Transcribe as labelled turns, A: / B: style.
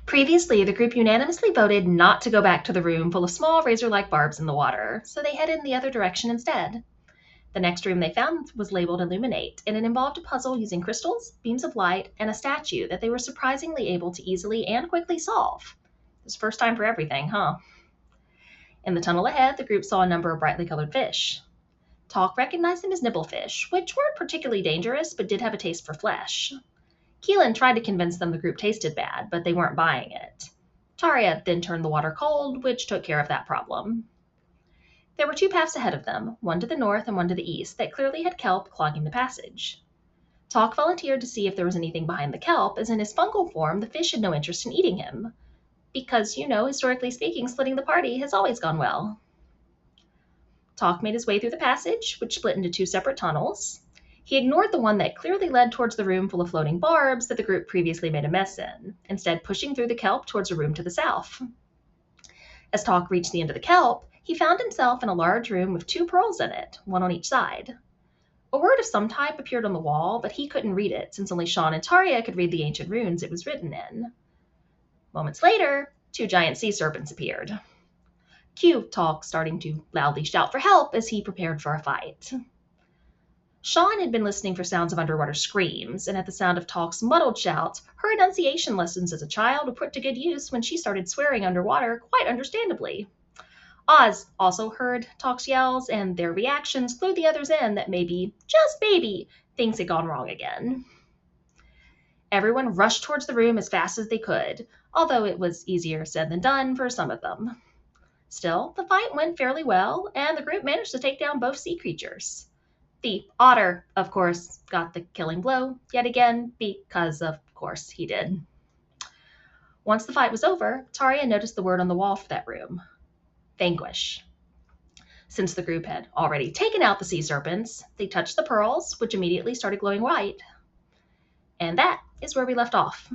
A: Previously, the group unanimously voted not to go back to the room full of small razor-like barbs in the water, so they headed in the other direction instead. The next room they found was labeled Illuminate, and it involved a puzzle using crystals, beams of light, and a statue that they were surprisingly able to easily and quickly solve. It was first time for everything, huh? In the tunnel ahead, the group saw a number of brightly colored fish. Talk recognized them as nibblefish, which weren't particularly dangerous but did have a taste for flesh. Keelan tried to convince them the group tasted bad, but they weren't buying it. Taria then turned the water cold, which took care of that problem. There were two paths ahead of them, one to the north and one to the east, that clearly had kelp clogging the passage. Talk volunteered to see if there was anything behind the kelp, as in his fungal form, the fish had no interest in eating him. Because, historically speaking, splitting the party has always gone well. Talk made his way through the passage, which split into two separate tunnels. He ignored the one that clearly led towards the room full of floating barbs that the group previously made a mess in, instead pushing through the kelp towards a room to the south. As Talk reached the end of the kelp, he found himself in a large room with two pearls in it, one on each side. A word of some type appeared on the wall, but he couldn't read it, since only Sean and Taria could read the ancient runes it was written in. Moments later, two giant sea serpents appeared. Cue Talk starting to loudly shout for help as he prepared for a fight. Sean had been listening for sounds of underwater screams, and at the sound of Talk's muddled shouts, her enunciation lessons as a child were put to good use when she started swearing underwater quite understandably. Oz also heard Talk's yells, and their reactions clued the others in that maybe, just maybe, things had gone wrong again. Everyone rushed towards the room as fast as they could, although it was easier said than done for some of them. Still, the fight went fairly well, and the group managed to take down both sea creatures. The otter, of course, got the killing blow, yet again, because of course he did. Once the fight was over, Taria noticed the word on the wall for that room. Vanquish. Since the group had already taken out the sea serpents, they touched the pearls, which immediately started glowing white. And that is where we left off.